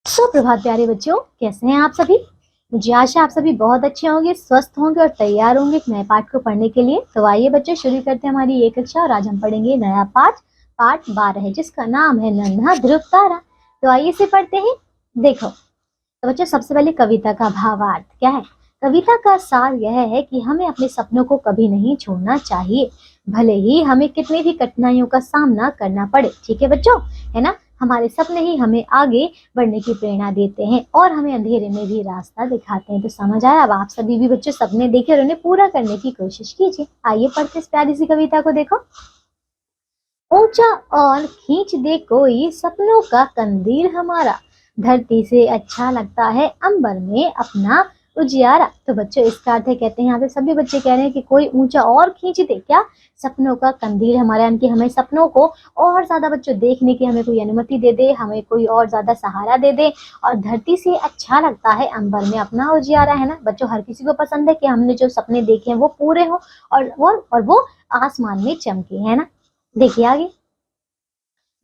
सुप्रभात प्यारे बच्चों, कैसे हैं आप सभी। मुझे आशा आप सभी बहुत अच्छे होंगे, स्वस्थ होंगे और तैयार होंगे एक नए पाठ को पढ़ने के लिए। तो आइए बच्चों शुरू करते हैं हमारी ये कक्षा और आज हम पढ़ेंगे नया पाठ 12 है जिसका नाम है नन्हा ध्रुव तारा। तो आइए इसे पढ़ते हैं। देखो तो बच्चों, सबसे पहले कविता का भावार्थ क्या है। कविता का सार यह है कि हमें अपने सपनों को कभी नहीं छोड़ना चाहिए, भले ही हमें कितनी भी कठिनाइयों का सामना करना पड़े। ठीक है बच्चों, है ना। हमारे सपने ही हमें आगे बढ़ने की प्रेरणा देते हैं और हमें अंधेरे में भी रास्ता दिखाते हैं। तो समझ आया। अब आप सभी भी बच्चों सपने देखे और उन्हें पूरा करने की कोशिश कीजिए। आइए पढ़ते इस प्यारी सी कविता को। देखो, ऊंचा और खींच दे कोई सपनों का कंदील हमारा, धरती से अच्छा लगता है अंबर में अपना उजियारा। तो बच्चों इसका अर्थ है, कहते हैं यहाँ पे सभी बच्चे कह रहे हैं कि कोई ऊंचा और खींच दे क्या, सपनों का कंदील हमारा, यानी कि हमें सपनों को और ज्यादा बच्चों देखने की हमें कोई अनुमति दे दे, हमें कोई और ज्यादा सहारा दे दे। और धरती से अच्छा लगता है अंबर में अपना उजियारा, है ना बच्चों। हर किसी को पसंद है कि हमने जो सपने देखे हैं वो पूरे हो और वो आसमान में चमके, है ना। देखिए आगे,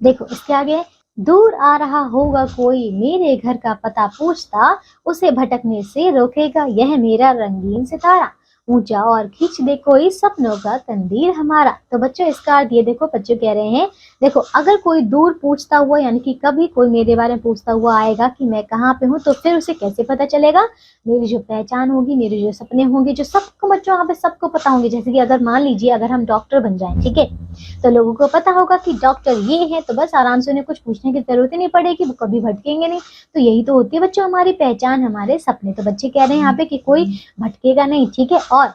देखो इसके आगे, दूर आ रहा होगा कोई मेरे घर का पता पूछता, उसे भटकने से रोकेगा यह मेरा रंगीन सितारा, ऊंचा और खींच दे कोई सपनों का कंदील हमारा। तो बच्चों इसका अर्थ ये देखो, बच्चों कह रहे हैं देखो, अगर कोई दूर पूछता हुआ, यानी कि कभी कोई मेरे बारे में पूछता हुआ आएगा कि मैं कहाँ पे हूँ, तो फिर उसे कैसे पता चलेगा। मेरी जो पहचान होगी, मेरे जो सपने होंगे, जो सबको बच्चों यहाँ पे सबको पता होंगे। जैसे कि अगर मान लीजिए अगर हम डॉक्टर बन जाएं, ठीक है, तो लोगों को पता होगा कि डॉक्टर ये है, तो बस आराम से उन्हें कुछ पूछने की जरूरत ही नहीं पड़ेगी, वो कभी भटकेंगे नहीं। तो यही तो होती है बच्चों हमारी पहचान, हमारे सपने। तो बच्चे कह रहे हैं यहाँ पे कि कोई भटकेगा नहीं, ठीक है। और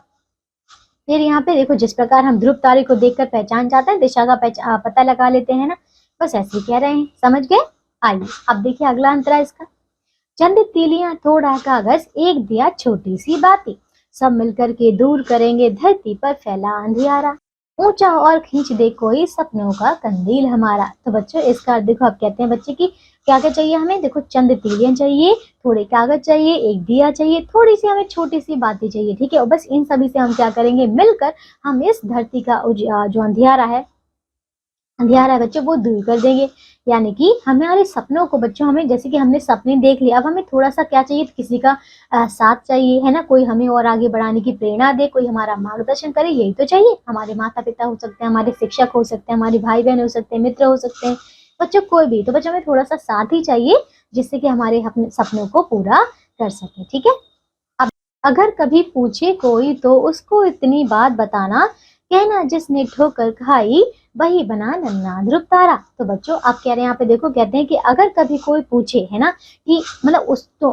फिर यहाँ पे देखो, जिस प्रकार हम ध्रुव तारे को देखकर पहचान जाते हैं, दिशा का पता लगा लेते हैं ना, बस ऐसे कह रहे हैं। समझ गए। आइए अब देखिए अगला अंतरा इसका। चंद तीलियां थोड़ा कागज एक दिया छोटी सी बातें, सब मिलकर के दूर करेंगे धरती पर फैला अंधियारा, ऊंचा और खींच दे कोई सपनों का कंदील हमारा। तो बच्चों इसका देखो, अब कहते हैं बच्चे की क्या क्या चाहिए हमें। देखो, चंद तीलियां चाहिए, थोड़े कागज चाहिए, एक दिया चाहिए, थोड़ी सी हमें छोटी सी बातें चाहिए, ठीक है। और बस इन सभी से हम क्या करेंगे, मिलकर हम इस धरती का जो अंधियारा है बच्चों वो दूर कर देंगे। यानी कि हमारे सपनों को बच्चों, हमें जैसे कि हमने सपने देख लिया, अब हमें थोड़ा सा क्या चाहिए, किसी का साथ चाहिए, है ना। कोई हमें और आगे बढ़ाने की प्रेरणा दे, कोई हमारा मार्गदर्शन करे, यही तो चाहिए। हमारे माता पिता हो सकते हैं, हमारे शिक्षक हो सकते हैं, हमारे भाई बहन हो सकते हैं, मित्र हो सकते हैं, बच्चों कोई भी। तो बच्चों हमें थोड़ा सा साथ ही चाहिए जिससे कि हमारे अपने सपनों को पूरा कर सके, ठीक है। अब अगर कभी पूछे कोई तो उसको इतनी बात बताना, कहना जिसने ठोकर खाई वही बना नन्हा ध्रुव तारा। तो बच्चों आप कह रहे हैं यहाँ पे देखो, कहते हैं कि अगर कभी कोई पूछे, है ना, कि मतलब उस तो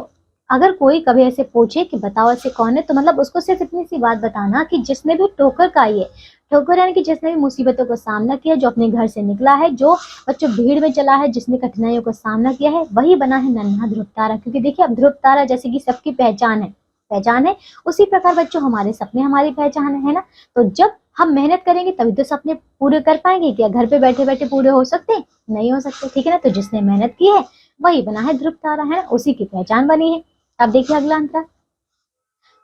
अगर कोई कभी ऐसे पूछे कि बताओ ऐसे कौन है, तो मतलब उसको सिर्फ इतनी सी बात बताना कि जिसने भी ठोकर खाई है, ठोकर यानी कि जिसने भी मुसीबतों का सामना किया, जो अपने घर से निकला है, जो बच्चों भीड़ में चला है, जिसने कठिनाइयों का सामना किया है, वही बना है नन्हा ध्रुव तारा। क्योंकि देखिए अब ध्रुव तारा जैसे कि सबकी पहचान है, उसी प्रकार बच्चों हमारे सपने हमारी पहचान है ना। तो जब हम मेहनत करेंगे तभी तो सपने पूरे कर पाएंगे। क्या घर पे बैठे बैठे पूरे हो सकते, नहीं हो सकते, ठीक है ना। तो जिसने मेहनत की है वही बना है ध्रुव तारा, है ना, उसी की पहचान बनी है। अब देखिए अगला अंतरा,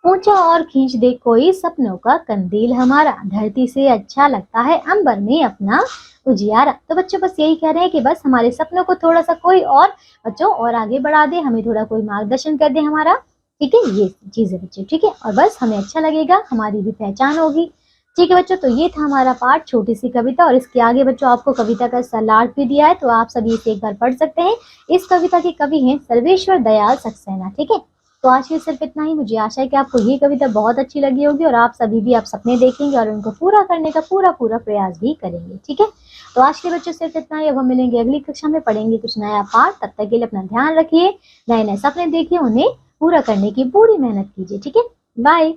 ऊंचा और खींच दे कोई सपनों का कंदील हमारा, धरती से अच्छा लगता है अंबर में अपना उजियारा। तो बच्चों बस यही कह रहे हैं कि बस हमारे सपनों को थोड़ा सा कोई और बच्चों और आगे बढ़ा दे, हमें थोड़ा कोई मार्गदर्शन कर दे हमारा, ठीक है, ये चीज है बच्चों, ठीक है। और बस हमें अच्छा लगेगा, हमारी भी पहचान होगी, ठीक है बच्चों। तो ये था हमारा पाठ, छोटी सी कविता। और इसके आगे बच्चों आपको कविता का सलार्थ भी दिया है, तो आप सभी इसे एक बार पढ़ सकते हैं। इस कविता के कवि हैं सर्वेश्वर दयाल सक्सेना, ठीक है। तो आज के सिर्फ इतना ही। मुझे आशा है कि आपको ये कविता बहुत अच्छी लगी होगी और आप सभी भी आप सपने देखेंगे और उनको पूरा करने का पूरा प्रयास भी करेंगे, ठीक है। तो आज के बच्चों सिर्फ इतना ही। अब हम मिलेंगे अगली कक्षा में, पढ़ेंगे कुछ नया पाठ। तब तक के लिए अपना ध्यान रखिए, नए नए सपने देखिए, उन्हें पूरा करने की पूरी मेहनत कीजिए, ठीक है। बाय।